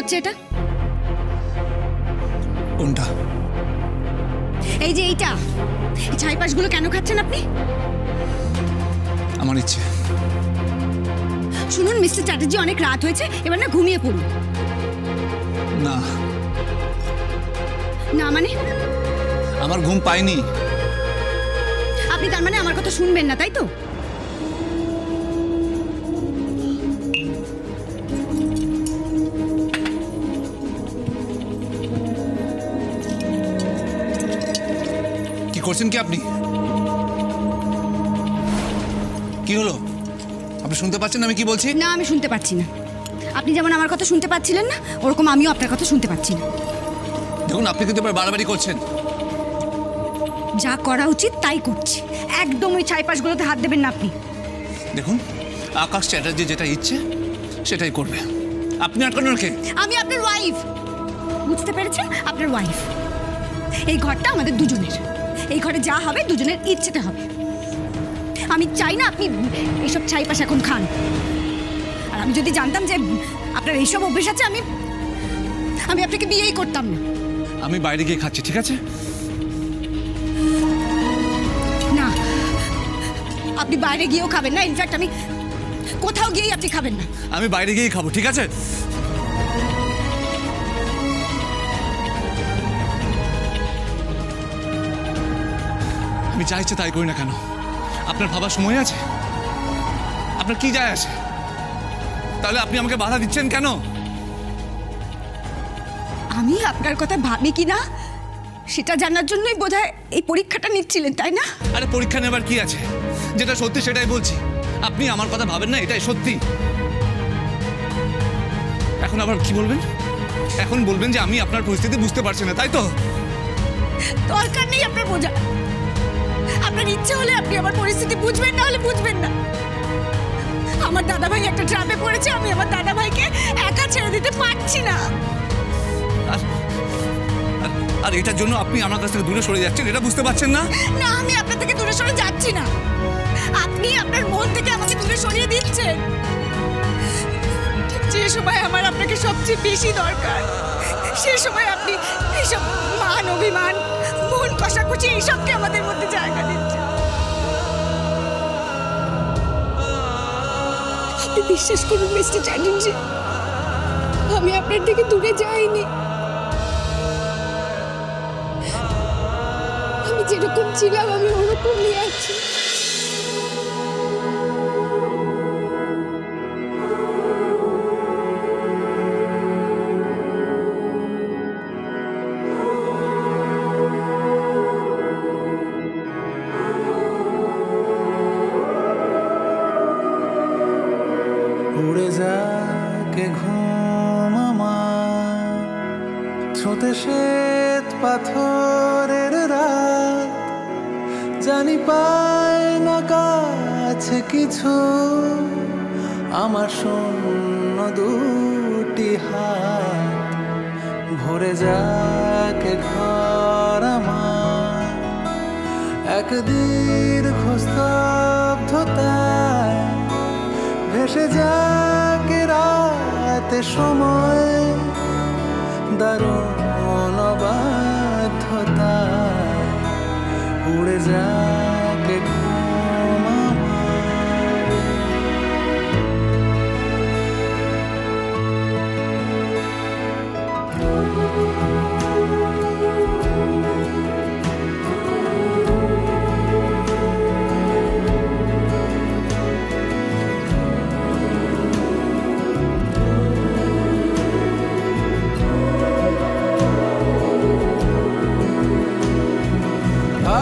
হচ্ছে এটা? কোনটা? এই যে এইটা, ছাইপাশগুলো কেন খাচ্ছেন আপনি? আমার ইচ্ছে। শুনুন মিস্টার চ্যাটার্জি, অনেক রাত হয়েছে, এবার না ঘুমিয়ে পড়ুন। না না মানে? আমার ঘুম পাইনি। আপনি তার মানে আমার কথা শুনবেন না, তাই তো? কি করছেন কি আপনি? কি হলো? আপনি শুনতে পাচ্ছেন আমি কি বলছি? না, আমি শুনতে পাচ্ছি না। আপনি যেমন আমার কথা শুনতে পাচ্ছিলেন না, ওরকম আমিও আপনার কথা শুনতে পাচ্ছি না। দেখুন, আপনি কিন্তু এবার বাড়াবাড়ি করছেন। যা করা উচিত তাই করছি। একদম ওই ছাইপাশগুলোতে হাত দেবেন না আপনি। দেখুন, আকাশ চ্যাটার্জি যেটা ইচ্ছে সেটাই করবে। আপনি আটকানোর কে? আমি আপনার ওয়াইফ। বুঝতে পেরেছেন? আপনার ওয়াইফ। এই ঘরটা আমাদের দুজনের। এই ঘরে যা হবে দুজনের ইচ্ছেতে হবে। আমি চাই না আপনি এইসব ছাইপাশ এখন খান। আর আমি যদি জানতাম যে আপনার এইসব অভ্যেস আছে, আমি আপনাকে বিয়েই করতাম না। আমি বাইরে গিয়ে খাচ্ছি, ঠিক আছে? না, আপনি বাইরে গিয়েও খাবেন না। ইনফ্যাক্ট আমি কোথাও গিয়েই আপনি খাবেন না। আমি বাইরে গিয়েই খাবো, ঠিক আছে? আমি যা ইচ্ছে তাই করি না কেন, আপনার ভাবার সময় আছে? আপনার কি যায় আসে? তাহলে আপনি আমাকে বাধা দিচ্ছেন কেন? আমি আপনার কথা ভাবি কি না সেটা জানার জন্যই বোধহয় এই পরীক্ষাটা নিচ্ছিলেন, তাই না? আরে পরীক্ষা নেবার কি আছে? যেটা সত্যি সেটাই বলছি। আপনি আমার কথা ভাবেন না, এটাই সত্যি। এখন আবার কি বলবেন? এখন বলবেন যে আমি আপনার পরিস্থিতি বুঝতে পারছি না, তাই তো? দরকার নেই আপনার বোঝা। আপনার ইচ্ছে হলে আপনি আমার পরিস্থিতি বুঝবেন, না হলে বুঝবেন না। আমার দাদাভাই একটা ট্র্যাপে পড়েছে। আমি আমার দাদাভাইকে একা ছেড়ে দিতে পারছি না। আর এটার জন্য আপনি আমার কাছ থেকে দূরে সরে যাচ্ছেন, এটা বুঝতে পারছেন না? না, আমি আপনার থেকে দূরে সরে যাচ্ছি না। আপনি আপনার মন থেকে আমাকে দূরে সরিয়ে দিচ্ছেন। যে সময় আমার আপনাকে সবচেয়ে বেশি দরকার, সে সময় আপনি এইসব মান অভিমান, মন কষাকষি এইসবকে আমাদের মধ্যে জায়গা দিচ্ছেন। আপনি বিশ্বাস করুন মিস্টার চ্যাটার্জি, আমি আপনার থেকে দূরে যাইনি। আমি যেরকম ছিলাম আমি ওরকমই আছি। উড়ে যাকে ঘুম আমার, ছোটে শ্বেত পাথরের রাত, জানি পায় না কাছে কিছু, আমার শূন্য দুটি হাত। ভরে যাকে ঘর আমার, এক দীর্ঘ স্তব্ধতায়, ভেসে যাকে রাতে সময়, দারুণ বাধ্যতায়, উড়ে যাকে ঘুম আমার।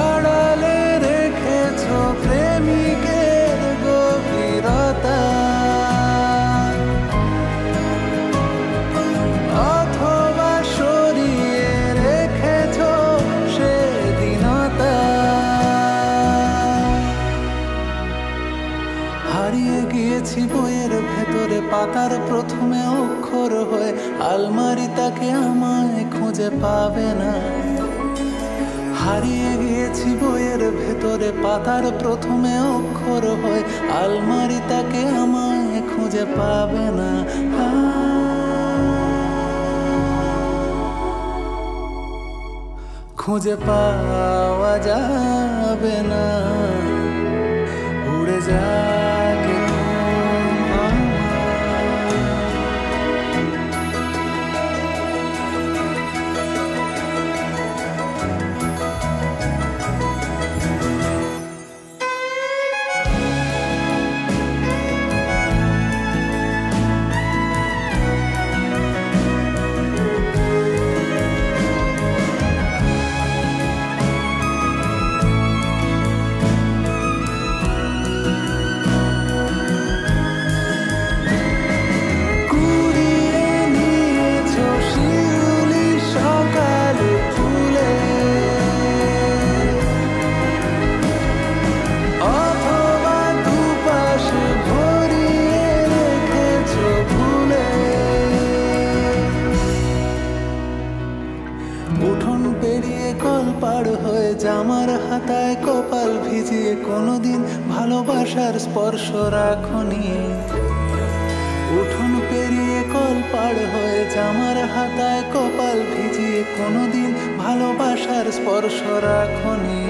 আড়ালে রেখেছো প্রেমিকের গভীরতা, অথবা সরিয়ে রেখেছো সেদিনতা। হারিয়ে গিয়েছি বইয়ের ভেতরে পাতার প্রথমে অক্ষর হয়ে, আলমারি তাকে আমায় খুঁজে পাবে না। হারিয়ে গিয়েছি বইয়ের ভেতরে পাতার প্রথমে অক্ষর হয়ে, আলমারি তাকে আমায় খুঁজে পাবে না। খুঁজে পাওয়া যাবে না, উড়ে যাক এখন উঠোন পেরিয়ে কল পার হয়ে জামার হাতায় কপাল ভিজিয়ে কোনোদিন ভালোবাসার স্পর্শ রাখনি। উঠোন পেরিয়ে কল পার হয়ে জামার হাতায় কপাল ভিজিয়ে কোনোদিন ভালোবাসার স্পর্শ রাখনি।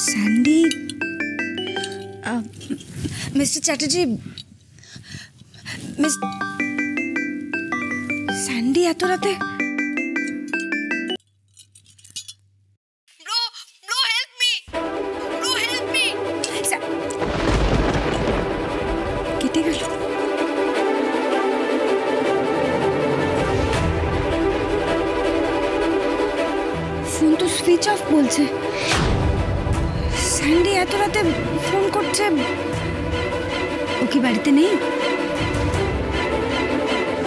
স্যান্ডি, মিস্টার চ্যাটার্জি, স্যান্ডি এত রাতে? কেটে গেল। ফোন তো সুইচ অফ বলছে। স্যান্ডি এত রাতে ফোন করছে, ও কি বাড়িতে নেই?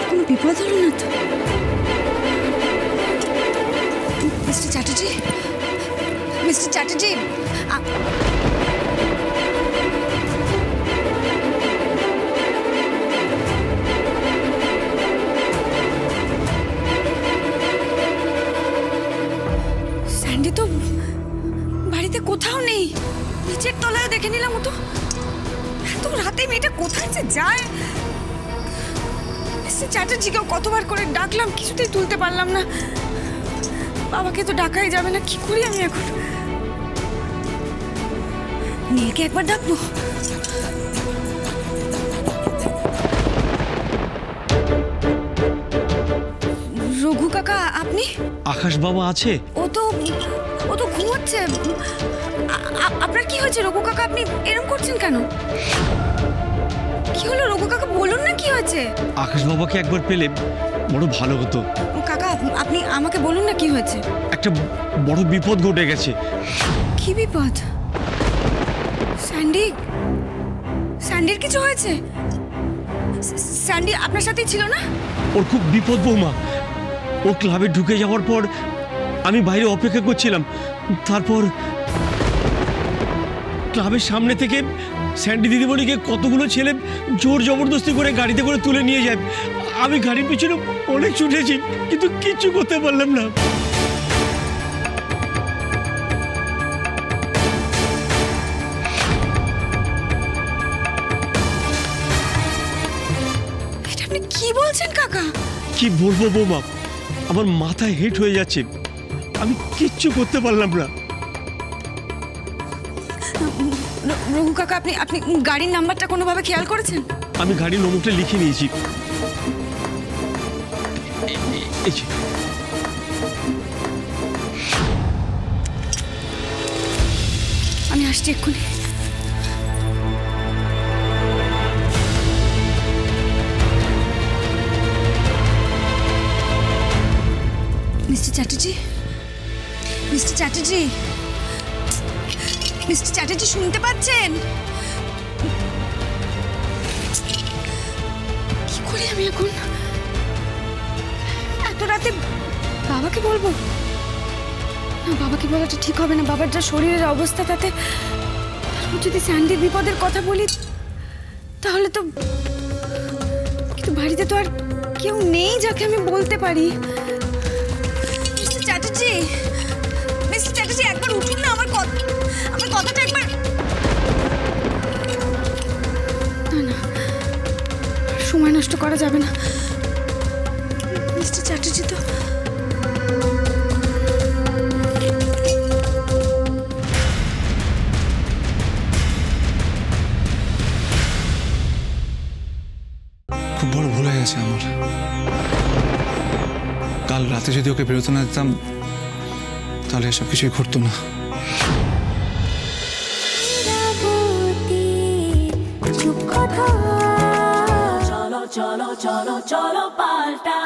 কোনো বিপদ হলো না তো? Mister Chatterjee, mister Chatterjee, Sandy তো বাড়িতে কোথাও নেই। নিচের তলায় দেখে নিলাম, ও তো এত রাতে মেয়েটা কোথায় যে যায়। মিস্টার চ্যাটার্জিকেও কতবার করে ডাকলাম, কিছুতেই তুলতে পারলাম না। বাবাকে তো ডাকাই যাবে না, কি করি আমি এখন? নীলকে একবার ডাকবো। রঘু কাকা, আপনি? আকাশ বাবা আছে? ও তো ঘুমোচ্ছে। আপনার কি হয়েছে রঘু কাকা? আপনি এরকম করছেন কেন? কি হলো রঘু কাকা, বলুন না কি হয়েছে? আকাশ বাবাকে একবার পেলে বড় ভালো হতো। কাকা, আপনি আমাকে বলুন না কি হয়েছে। একটা বড় বিপদ ঘটে গেছে। কি বিপদ? স্যান্ডির কিছু হয়েছে? স্যান্ডি আপনার সাথেই ছিল না? ওর খুব বিপদ বৌমা। ও ক্লাবে ঢুকে যাওয়ার পর আমি বাইরে অপেক্ষা করছিলাম। তারপর ক্লাবের সামনে থেকে স্যান্ডি দিদিমণিকে কতগুলো ছেলে জোর জবরদস্তি করে গাড়িতে করে তুলে নিয়ে যায়। আমি গাড়ির পিছনে অনেক ছুটেছি, কিন্তু কিচ্ছু করতে পারলাম না। এটা আপনি কি বলছেন কাকা? কি বলবো বৌমা, আমার মাথায় হেট হয়ে যাচ্ছে। আমি কিচ্ছু করতে পারলাম না। রঘু কাকা, আপনি গাড়ির নাম্বারটা কোনোভাবে খেয়াল করেছেন? আমি গাড়ির নম্বরটা লিখে নিয়েছি। আমি আসছি এক্ষুনি। Mister Chatterjee, mister Chatterjee, mister Chatterjee, শুনতে পাচ্ছেন? কি করি আমি এখন? এত রাতে বাবাকে বলবো না? বাবাকে বলাটা ঠিক হবে না। বাবার যা শরীরের অবস্থা, তাতে যদি স্যান্ডির বিপদের কথা বলি তাহলে তো, কিন্তু বাড়িতে তো আর কেউ নেই যাকে আমি বলতে পারি। মিস্টার চ্যাটার্জি, উঠুন না, আমার কথাটা একবার। না, সময় নষ্ট করা যাবে না। মিস্টার চ্যাটার্জি তো খুব বড় ভুল হয়ে গেছে আমার। কাল রাতে যদি ওকে বেরোতে না দিতাম তাহলে এসব কিছুই ঘটতো না। চলো চলো চলো চলো পাল্টা।